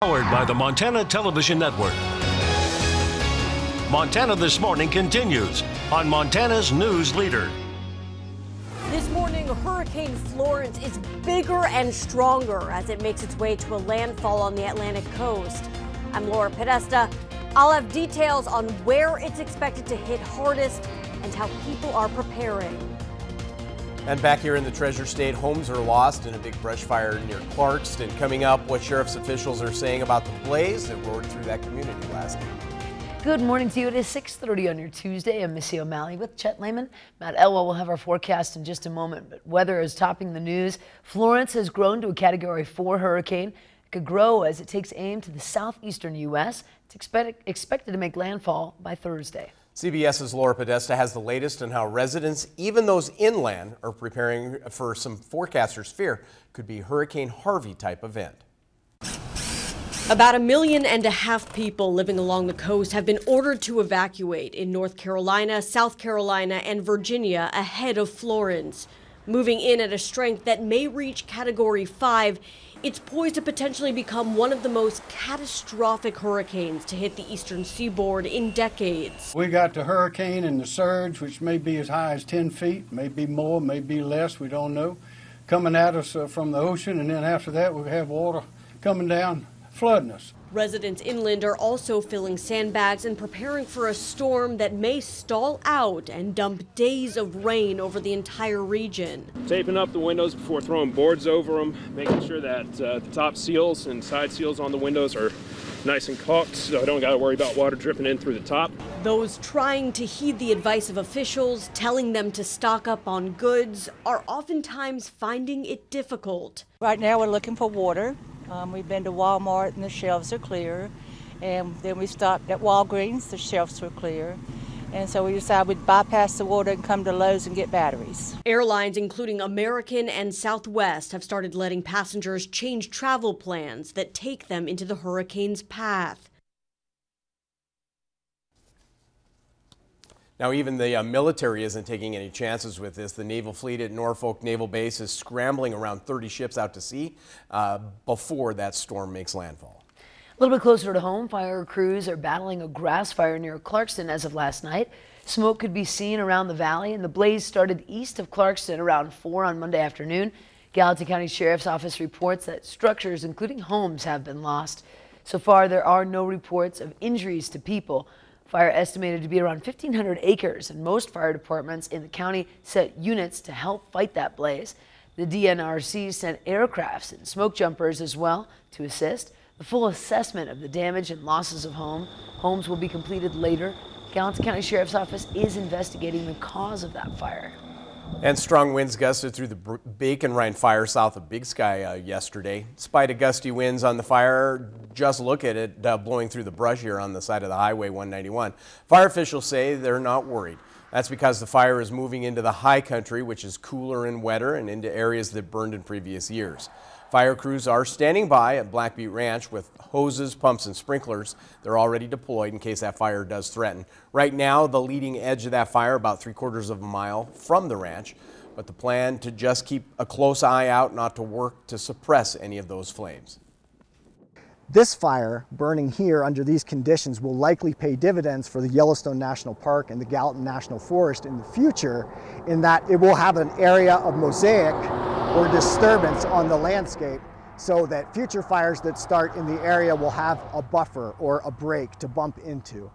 Powered by the Montana Television Network. Montana This Morning continues on Montana's news leader. This morning, Hurricane Florence is bigger and stronger as it makes its way to a landfall on the Atlantic coast. I'm Laura Podesta. I'll have details on where it's expected to hit hardest and how people are preparing. And back here in the Treasure State, homes are lost in a big brush fire near Clarkston. Coming up, what sheriff's officials are saying about the blaze that roared through that community last night. Good morning to you. It is 6:30 on your Tuesday. I'm Missy O'Malley with Chet Lehman. Matt Elwell will have our forecast in just a moment, but weather is topping the news. Florence has grown to a Category 4 hurricane. It could grow as it takes aim to the southeastern U.S. It's expected to make landfall by Thursday. CBS's Laura Podesta has the latest on how residents, even those inland, are preparing for some forecasters fear could be Hurricane Harvey type event. About 1.5 million people living along the coast have been ordered to evacuate in North Carolina, South Carolina, and Virginia ahead of Florence. Moving in at a strength that may reach Category 5, it's poised to potentially become one of the most catastrophic hurricanes to hit the eastern seaboard in decades. We got the hurricane and the surge, which may be as high as 10 feet, maybe more, maybe less, we don't know, coming at us from the ocean, and then after that we have water coming down, flooding us. Residents inland are also filling sandbags and preparing for a storm that may stall out and dump days of rain over the entire region. Taping up the windows before throwing boards over them, making sure that the top seals and side seals on the windows are nice and caulked so I don't got to worry about water dripping in through the top. Those trying to heed the advice of officials, telling them to stock up on goods, are oftentimes finding it difficult. Right now we're looking for water. We've been to Walmart and the shelves are clear, and then we stopped at Walgreens, the shelves were clear, and so we decided we'd bypass the water and come to Lowe's and get batteries. Airlines including American and Southwest have started letting passengers change travel plans that take them into the hurricane's path. Now, even the military isn't taking any chances with this. The Naval Fleet at Norfolk Naval Base is scrambling around 30 ships out to sea before that storm makes landfall. A little bit closer to home, fire crews are battling a grass fire near Clarkston as of last night. Smoke could be seen around the valley, and the blaze started east of Clarkston around 4 on Monday afternoon. Gallatin County Sheriff's Office reports that structures, including homes, have been lost. So far, there are no reports of injuries to people. Fire estimated to be around 1,500 acres, and most fire departments in the county set units to help fight that blaze. The DNRC sent aircrafts and smoke jumpers as well to assist. The full assessment of the damage and losses of homes will be completed later. Gallatin County Sheriff's Office is investigating the cause of that fire. And strong winds gusted through the Bacon Rind fire south of Big Sky yesterday. Despite the gusty winds on the fire, just look at it blowing through the brush here on the side of the Highway 191. Fire officials say they're not worried. That's because the fire is moving into the high country, which is cooler and wetter, and into areas that burned in previous years. Fire crews are standing by at Black Butte Ranch with hoses, pumps, and sprinklers. They're already deployed in case that fire does threaten. Right now, the leading edge of that fire, about 3/4 of a mile from the ranch, but the plan to just keep a close eye out, not to work to suppress any of those flames. This fire burning here under these conditions will likely pay dividends for the Yellowstone National Park and the Gallatin National Forest in the future, in that it will have an area of mosaic or disturbance on the landscape so that future fires that start in the area will have a buffer or a break to bump into.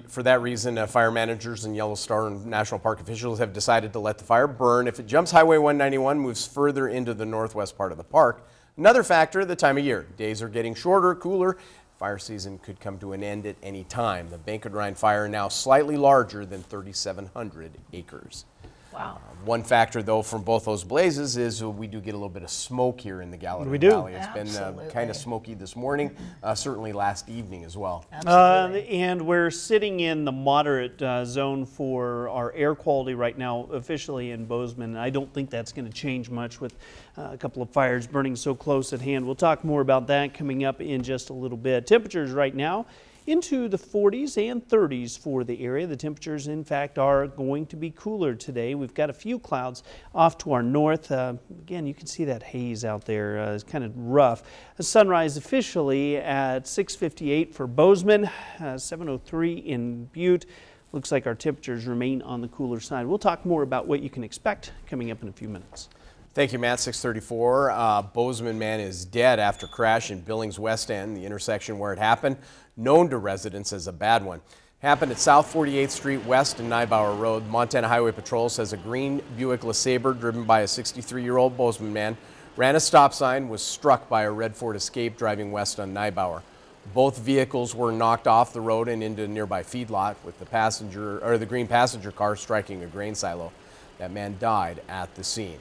For that reason, fire managers and Yellowstone National Park officials have decided to let the fire burn if it jumps Highway 191, moves further into the northwest part of the park. Another factor, the time of year. Days are getting shorter, cooler. Fire season could come to an end at any time. The Bacon Rind fire now slightly larger than 3,700 acres. Wow. One factor, though, from both those blazes is we do get a little bit of smoke here in the Gallatin Valley. It's been kind of smoky this morning, certainly last evening as well. And we're sitting in the moderate zone for our air quality right now, officially in Bozeman. I don't think that's going to change much with a couple of fires burning so close at hand. We'll talk more about that coming up in just a little bit. Temperatures right now into the 40s and 30s for the area. The temperatures, in fact, are going to be cooler today. We've got a few clouds off to our north. Again, you can see that haze out there. It's kind of rough. The sunrise officially at 6:58 for Bozeman, 7:03 in Butte. Looks like our temperatures remain on the cooler side. We'll talk more about what you can expect coming up in a few minutes. Thank you, Matt. 6:34. Bozeman man is dead after crash in Billings West End, the intersection where it happened, known to residents as a bad one. Happened at South 48th Street West and Nybauer Road. Montana Highway Patrol says a green Buick LeSabre driven by a 63-year-old Bozeman man ran a stop sign, was struck by a red Ford Escape driving west on Nybauer. Both vehicles were knocked off the road and into a nearby feedlot, with the green passenger car striking a grain silo. That man died at the scene.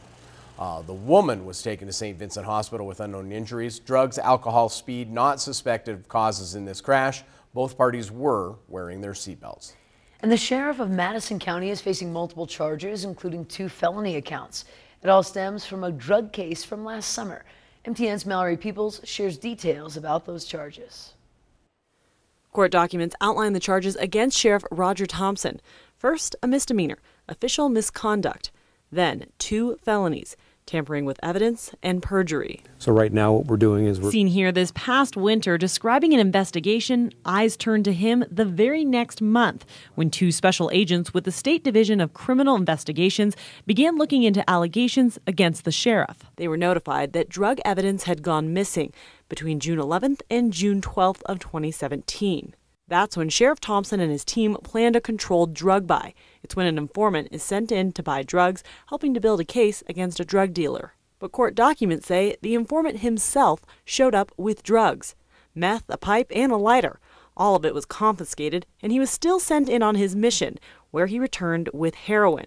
The woman was taken to St. Vincent Hospital with unknown injuries. Drugs, alcohol, speed, not suspected of causes in this crash. Both parties were wearing their seatbelts. And the sheriff of Madison County is facing multiple charges, including 2 felony accounts. It all stems from a drug case from last summer. MTN's Mallory Peoples shares details about those charges. Court documents outline the charges against Sheriff Roger Thompson. First, a misdemeanor, official misconduct. Then, 2 felonies, tampering with evidence and perjury. So right now what we're doing is Seen here this past winter describing an investigation, eyes turned to him the very next month when 2 special agents with the State Division of Criminal Investigations began looking into allegations against the sheriff. They were notified that drug evidence had gone missing between June 11th and June 12th of 2017. That's when Sheriff Thompson and his team planned a controlled drug buy. It's when an informant is sent in to buy drugs, helping to build a case against a drug dealer. But court documents say the informant himself showed up with drugs, meth, a pipe, and a lighter. All of it was confiscated, and he was still sent in on his mission, where he returned with heroin.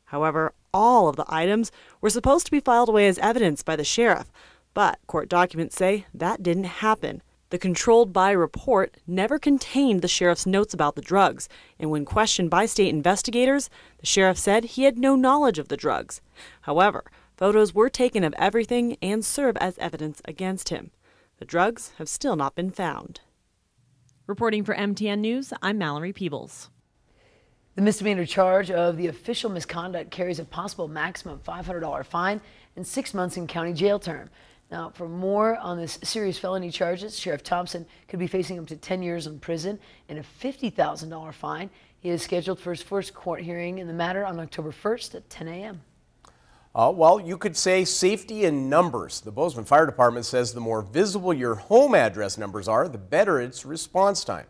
However, all of the items were supposed to be filed away as evidence by the sheriff, but court documents say that didn't happen. The controlled buy report never contained the sheriff's notes about the drugs, and when questioned by state investigators, the sheriff said he had no knowledge of the drugs. However, photos were taken of everything and serve as evidence against him. The drugs have still not been found. Reporting for MTN News, I'm Mallory Peebles. The misdemeanor charge of the official misconduct carries a possible maximum $500 fine and 6 months in county jail term. Now, for more on this serious felony charges, Sheriff Thompson could be facing up to 10 years in prison and a $50,000 fine. He is scheduled for his first court hearing in the matter on October 1st at 10 a.m. Well, you could say safety in numbers. The Bozeman Fire Department says the more visible your home address numbers are, the better its response time.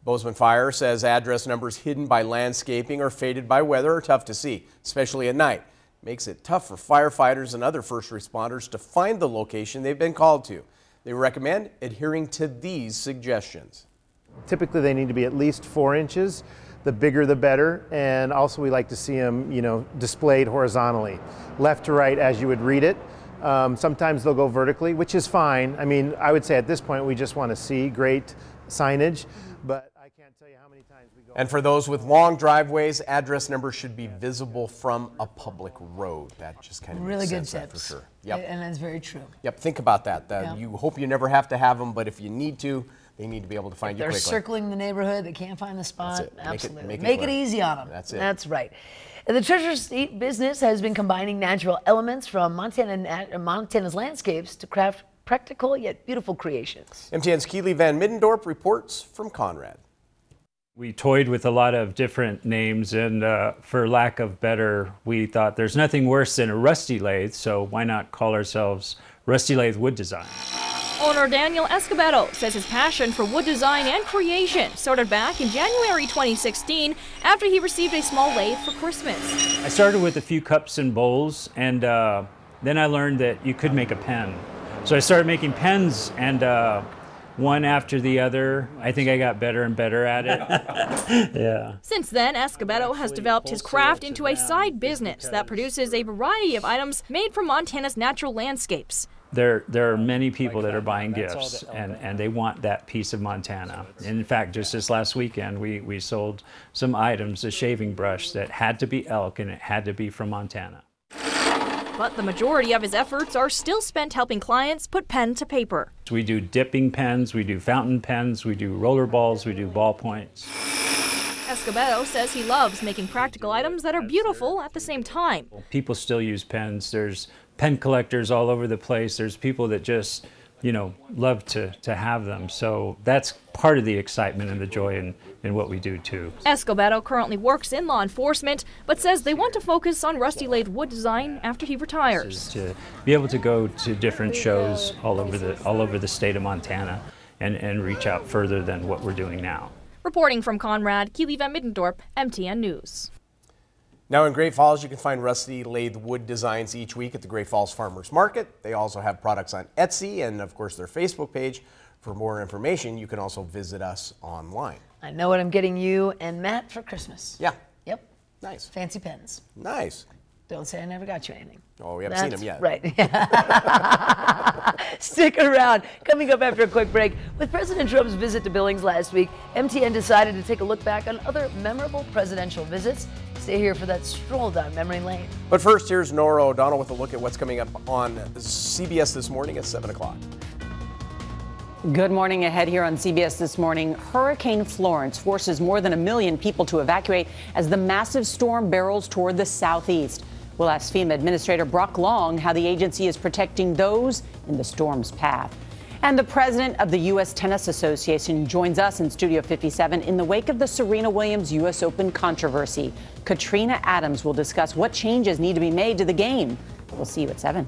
Bozeman Fire says address numbers hidden by landscaping or faded by weather are tough to see, especially at night. Makes it tough for firefighters and other first responders to find the location they've been called to. They recommend adhering to these suggestions. Typically they need to be at least 4 inches. The bigger the better, and also we like to see them, displayed horizontally, left to right as you would read it. Sometimes they'll go vertically, which is fine. I mean, I would say at this point we just want to see great signage, but I can't tell you how many times we go. And for those with long driveways, address numbers should be visible from a public road. That just kind of Really good makes sense, tips. for sure. Yep. And that's very true. Yep. Think about that. Yep. You hope you never have to have them, but if you need to, they need to be able to find you They're quickly. circling the neighborhood, they can't find the spot. That's it. Absolutely. Make it Make it easy on them. That's it. That's right. And the Treasure State business has been combining natural elements from Montana's landscapes to craft practical yet beautiful creations. MTN's Keely Van Middendorp reports from Conrad. We toyed with a lot of different names, and for lack of better, we thought there's nothing worse than a rusty lathe, so why not call ourselves Rusty Lathe Wood Design? Owner Daniel Escobedo says his passion for wood design and creation started back in January 2016 after he received a small lathe for Christmas. I started with a few cups and bowls, and then I learned that you could make a pen. So I started making pens, and one after the other, I think I got better and better at it. Yeah. Since then, Escobedo has developed his craft into a side business that produces a variety of items made from Montana's natural landscapes. There are many people that are buying gifts, and they want that piece of Montana. And in fact, just this last weekend, we sold some items, a shaving brush that had to be elk, and it had to be from Montana. But the majority of his efforts are still spent helping clients put pen to paper. We do dipping pens, we do fountain pens, we do roller balls, we do ballpoints. Escobedo says he loves making practical items that are beautiful at the same time. People still use pens. There's pen collectors all over the place. There's people that just, love to have them. So that's part of the excitement and the joy in what we do too. Escobedo currently works in law enforcement, but says they want to focus on rusty lathe wood design after he retires. To be able to go to different shows all over the state of Montana and reach out further than what we're doing now. Reporting from Conrad, Keely Van Middendorp, MTN News. Now in Great Falls, you can find rusty lathe wood designs each week at the Great Falls Farmers Market. They also have products on Etsy and, of course, their Facebook page. For more information, you can also visit us online. I know what I'm getting you and Matt for Christmas. Yeah. Yep. Nice. Fancy pens. Nice. Don't say I never got you anything. Oh, we haven't seen them yet. Right. Stick around. Coming up after a quick break, with President Trump's visit to Billings last week, MTN decided to take a look back on other memorable presidential visits. Stay here for that stroll down memory lane. But first, here's Nora O'Donnell with a look at what's coming up on CBS This Morning at 7 o'clock. Good morning. Ahead here on CBS This Morning, Hurricane Florence forces more than 1 million people to evacuate as the massive storm barrels toward the southeast. We'll ask FEMA Administrator Brock Long how the agency is protecting those in the storm's path. And the president of the U.S. Tennis Association joins us in Studio 57 in the wake of the Serena Williams U.S. Open controversy. Katrina Adams will discuss what changes need to be made to the game. We'll see you at 7.